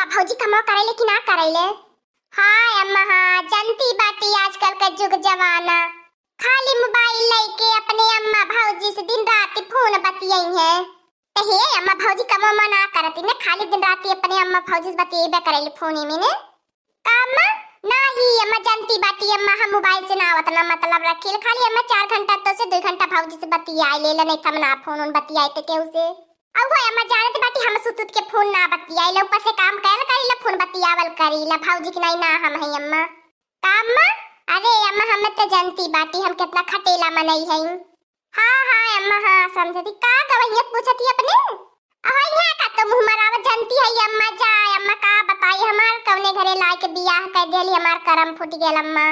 भौजी कमाओ करेले कि ना करेले? हाय अम्मा हाँ, जनती बाटी आजकल का जुग जमाना खाली मोबाइल लेके अपने अम्मा भौजी से दिन रात फोन बतियाई है। तो हे अम्मा भौजी कमाओ ना करती ने, खाली दिन रात अपने अम्मा भौजी से बतियाबे करेले फोन में ने। काम नाही अम्मा जनती बाटी अम्मा हम मोबाइल से ना उतना मतलब रखिल, खाली अम्मा 4 घंटा तो से 2 घंटा भौजी से बतियाई ले नहीं थम ना फोन बतियाई ते केहू से। अब हो अम्मा जानत बाटी हम सुतुत के फोन ना बतियाई ले, ऊपर से काम कैल करी ले फोन बतियावल करी ले भौजी की नहीं ना हम है अम्मा। काम अरे अम्मा हम तो जानती बाटी हम कितना खटेला मनई है। हां हां अम्मा हां समझती का गवैया पूछती अपने अहोइया का तो मुंह मराव जानती है अम्मा। जा अम्मा का बताई हमार कौने घरे लाए के बियाह कर देली, हमार करम फूट गेल अम्मा।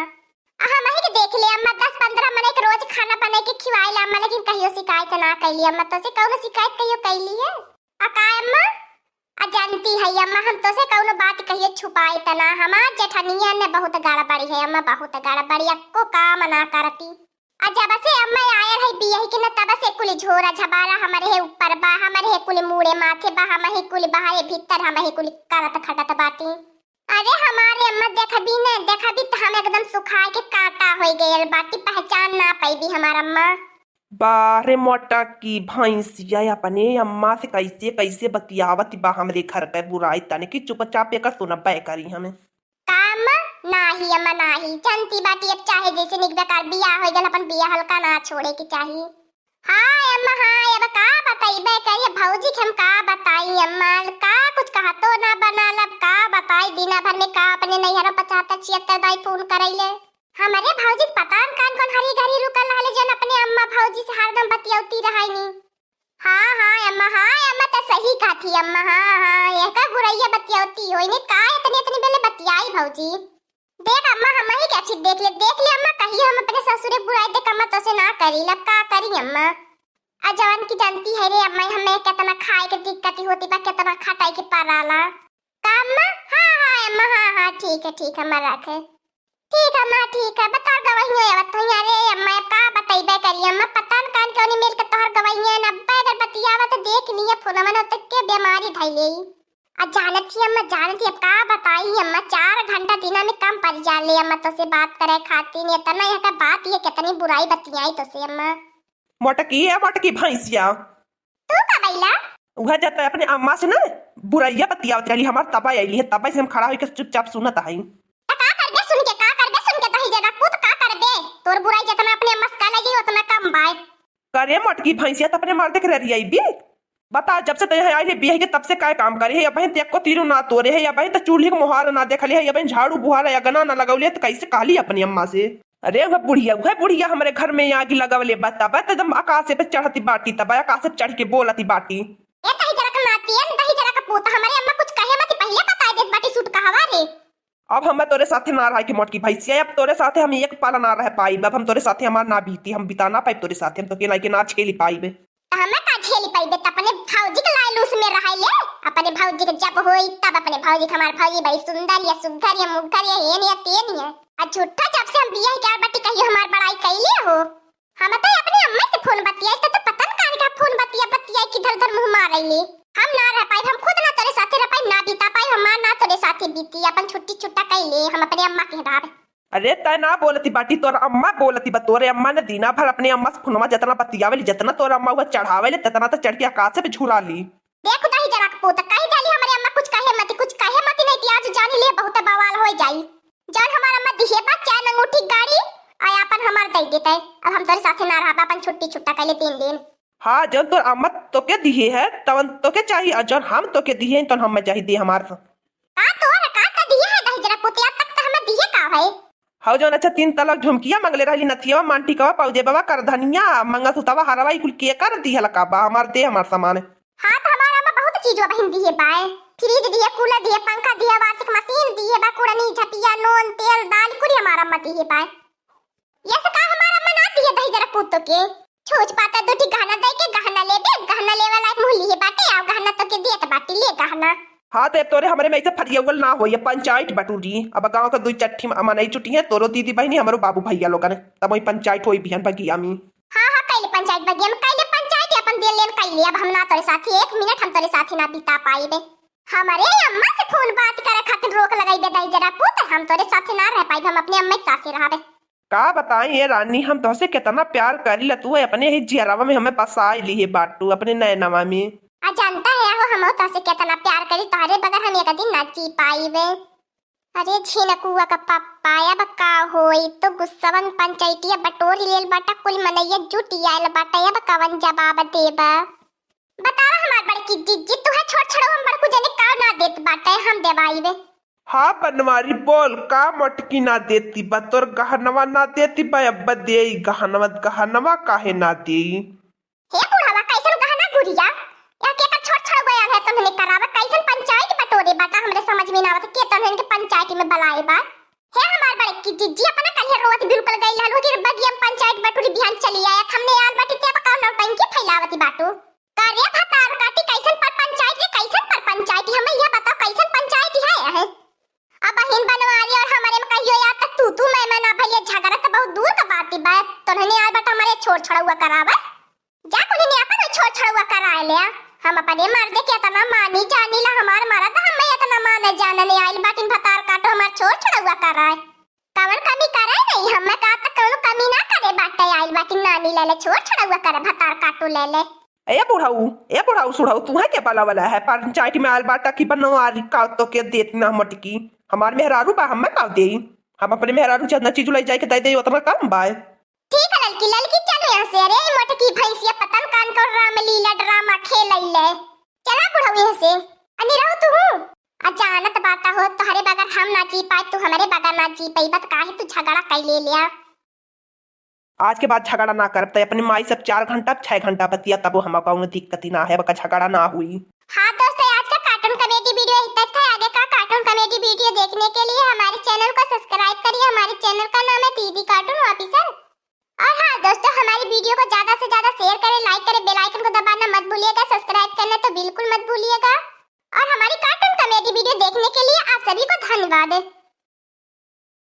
हम ही के देख ले अम्मा 10-15 मने के रोज खाना बना के खिवाइला अम्मा, लेकिन कहियो शिकायत ना कैली अम्मा। तो से कौनो शिकायत कहियो कैली है आ का अम्मा? आ जानती है अम्मा हम तो से कौनो बात कहियो छुपाई त ना, हमार जेठनिया ने बहुत गड़बड़ी है अम्मा, बहुत गड़बड़ी को काम ना करती। आ जब से अम्मा आयल है बियाह के न तब से कुल झोरा झबारा हमारे है ऊपर बा, हमारे है कुल मुड़े माथे बा, हम है कुल बाहर भीतर हम है कुल करत खटत बाटी। अरे हमारे अम्मा देखबी न देखबी तो हम एकदम सुखाए के काटा हो गए बाटी, पहचान ना पाई हमार अम्मा। बारे मोटा की भैंसिया अपने अम्मा से कैसे कैसे बतियावत बा हमरे घर पे बुराई तने की चुपचाप एक सुनबे करी हमें। काम नाही अम्मा नाही जानती बाटी, अब चाहे जैसे निकबे कर बियाह हो गल अपन बियाह हल्का ना छोड़े की चाहिए। हाय अम्मा हाय अब का बताइबे करिए भौजी के हम का बताई अम्मा, का कुछ कहा तो ना बनाल, अब का बताई दिना भर में का अपने नैहर 75-76 दाई फोन करैले हमारे भौजी पता न कान कौन हरी घरी रुकल रहले जन अपने अम्मा भौजी से हरदम बतियाउती रहाईनी। हां हां अम्मा तो सही कहती अम्मा। हां हां ये का बुराइया बतियाउती होई ने का इतने बेले बतियाई भौजी। देख अम्मा हम ही क्या चीज देख ले अम्मा, कहिए हम अपने ससुरे बुराई दे कमा तो से ना करी लब का करी अम्मा। आ जवान की जानती है रे अम्मा हमें कितना खाए के दिक्कत होती बा, कितना खटाई के पाराला काम। हां हां अम्मा हां ठीक है अम्मा रखे ठीक अम्मा ठीक है। बता गवैया बताइए रे अम्मा का बताइबे करी अम्मा, पता न कान क्यों नहीं मिल के तोहर गवैया न पैदल बतियावा तो देख लिए फोन में तक के बीमारी धइले। आ जानती अम्मा जानती अब का बताई अम्मा 4 घंटा दिना में कम पड़ जाले अम्मा तो से बात करे खाती नहीं इतना यह का बात ये कितनी बुराई बतियाई तो से अम्मा। मोटकी भैंसिया तू का बैला उहा जाता अपने अम्मा से ना बुराइया बतियावत रही हमार तबा आईली है, तबा से हम खड़ा होके चुपचाप सुनत हई। का करबे सुन के तही जरा पुत का करबे तोर बुराई जितना अपने अम्मा से लगी उतना कम बाय करे। मोटकी भैंसिया तो अपने मर्द के रही आई भी बता, जब से तय आई बियाह के तब से काय काम करे है, अब तेक को तीरू ना तोरे है, अब तो चूल्हे के मुहार ना देखले है, अब झाड़ू बुहार अगना ना लगौले तो कैसे कहली अपनी अम्मा से। अरे वह बुढ़िया हमारे घर में आग लगवले बता बत एकदम आकाश पे चढ़ती बाटी, तब आकाश पे चढ़ के बोलती बाटी। ए तही जरा का नाती है तही जरा का पूत हमारे अम्मा कुछ कहे मत पहले बता दे बाटी सूट कहवा रे। अब हम तोरे साथे ना रह के मोटकी भैंसिया, अब तोरे साथे हम एक पाला ना रह पाई, अब हम तोरे साथे हमार ना बीती, हम बिता ना पाई तोरे साथे, हम तो के ना छेली पाई हमें का झेली पाइबे त अपने भौजी के लालूस में रहाइले, अपने भौजी के जब होई तब अपने भौजी हमार भौजी बड़ी सुंदर या सुघर या मुघर या हेन या तेन या आ झूठा जब से हम बियाह के बाटी कहियो हमार बड़ाई कइले हो। हम तो अपने अम्मा से फोन बतियाई तो पता न कान का फोन बतियाई किधर उधर मुंह मारैले। हम ना रह पाई, हम खुद ना तोरे साथे रह पाई, ना बीता पाई, हमार ना तोरे साथे बीती, अपन छुट्टी छुट्टा कइले हम अपने अम्मा के डार। अरे तय ना बोलती बाटी तोर अम्मा बोलती बा, तोरे अम्मा ने दीना भर अपने अम्मा से फोनमा जितना बतियावेली जितना तोर अम्मा हुआ चढ़ावेले तितना तो चढ़ के आकाश पे झूला ली। देख दही जरा के पोत कहि डाली हमारे अम्मा कुछ कहे मत नहीं ती आज जानी ले बहुत बवाल हो जाई। जान हमार अम्मा दिहे बा चाय अंगूठी गाड़ी आय अपन हमार दे देते, अब हम तोरे साथे ना रहबा, अपन छुट्टी छुट्टा कइले 3 दिन। हां जब तोर अम्मा तोके दिहे है तवन तोके चाहिए, जब हम तोके दिहे तो हम चाहिए दे हमार का तोर का दिहे है दही जरा पोतिया तक त हमें दिहे का है। हाउ जौन अच्छा 3 तलक झुमकिया मंगले रहली नथिया मांटी का पौजे बाबा कर धनिया मंगलसूत्रवा हरवाई कुल के कर दिहल का बा हमार दे हमार सामान। हां तो हमारा अम्मा बहुत चीज बहन दिए बाय, फ्रिज दिए, कूलर दिए, पंखा दिए, वॉशिंग मशीन दिए बा, कुड़नी झपिया नून तेल दाल कुल हमारा अम्मा दिए बाय। ये से का हमारा अम्मा ना दिए दही जरा पुतो के छोच पाता दोठी गहना दे के गहना लेवे लायक मुहली है बाटे आ गहना तो के देत बाटी ले गहना। हाँ तो तोरे हमारे में ऐसे फरियावल ना हो, ये पंचायत बटूरी अब गांव का 2 चट्ठी मनाई छुट्टी है, तोरो दीदी बहनी हमारो बाबू भैया लोगन तब वही पंचायत होई बिहान बगिया में। हां कइले पंचायत बगिया में कइले पंचायत अपन दे लेन कइले, अब हम ना तोरे साथी 1 मिनट हम तोरे साथी ना बिता पाइबे। हमारे अम्मा से फोन बात करे खातिर रोक लगाई दे दाई जरा पुत्र, हम तोरे साथे ना रह पाई, हम अपने अम्मा के साथे रहबे। का बताई ये रानी, हम तोहसे कितना प्यार करी ला, तू अपने ही जियरावा में हमें बसा ली है बाटू अपने नैनवा में। आ जानता है हो हम तोसे कितना प्यार करी, तोहरे बगैर हम एक दिन ना जी पाईबे। अरे झिनकुआ का पप्पाया बका होई तो गुस्सावन पंचायतिया बटोरी लेल बाटा, कुल मनैया जुटी आयल बाटा, या बकावन जवाब देबा। बतावा हमार बड़की जिज्जी तू है छोड़ छोड़ो हम बड़कू जने का ना देत बाटा, हम देवाईबे। हाँ बनवारी बोल, का मटकी ना देती बा, तोर गहनवा ना देती बा, अब दे गहनवा काहे ना दे। हे बुढ़ावा कैसन गहना गुड़िया या के का छोड़ छोड़ गया है, तुमने करावा कैसन पंचायत बटोरे बाटा, हमरे समझ में ना आवत के तुमने के पंचायत में बुलाए बा। हे हमार बड़की जिज्जी अपना कल रोत बिल्कुल गई लालो कि बगिया पंचायत बटोरी बिहान चली आया, हमने यार बाटी ते का ना टंकी फैलावती बाटू कार्य भतार काटी कैसन पर पंचायत रे, कैसन पर पंचायत हमें यह बताओ कैसन पंचायत है। अब बहन बनवारी और हमारे में कहियो या तक तू मैं ना भैया झगड़ा तो बहुत दूर का बात ही बात, तुमने यार बाटा हमारे छोड़ छोड़ा हुआ करावा जा, कुने अपन छोड़ छोड़ा हुआ करा लिया, हम अपने मर्दे के इतना मानी जानी ला, हमार मारा था हमें इतना माने जानने आइल बाटिन भतार काटो हमार छोड़ छोड़ा हुआ कराए, कवन कमी करे नहीं, हमें कहा तक कौन कमी ना करे बाटे आइल बाटिन नानी ले ले छोड़ छोड़ा हुआ करे भतार काटो ले ले। ए बुढ़ाऊ सुढ़ाऊ तू है के बाला वाला है पंचायत में आयल बाटा की बनवारी का तो के देती ना मटकी, हमार मेहरारू बा हमें का दे, हम अपने मेहरारू जितना चीज ले जाए के दे दे उतना कम बा। ठीक है लड़की चलो यहाँ से, अरे मटकी भैंसिया पतन कान को रामलीला ड्रामा खेल ले, चला बुढ़ाऊ यहाँ से अनि रहो तू। अचानक बाता हो तोहरे बगैर हम ना जी पाए, तू हमारे बगैर ना जी पाई, बत काहे तू झगड़ा कर ले लिया। आज के बाद झगड़ा ना करते, अपने माई सब 4 घंटा 6 घंटा बतिया तब हम कहूँ दिक्कत ही ना है, बका झगड़ा ना हुई। हाँ दोस्तों आज का कार्टून कॉमेडी वीडियो इतना था, आगे का कार्टून कॉमेडी वीडियो देखने के लिए हमारे चैनल को सब्सक्राइब करिए, हमारे चैनल का नाम है दीदी कार्टून ऑफिसर। और हाँ दोस्तों हमारी वीडियो को ज्यादा से ज्यादा शेयर करें, लाइक करें, बेल आइकन को दबाना मत भूलिएगा, सब्सक्राइब करना तो बिल्कुल मत भूलिएगा। और हमारी कार्टून कॉमेडी वीडियो देखने के लिए आप सभी को धन्यवाद।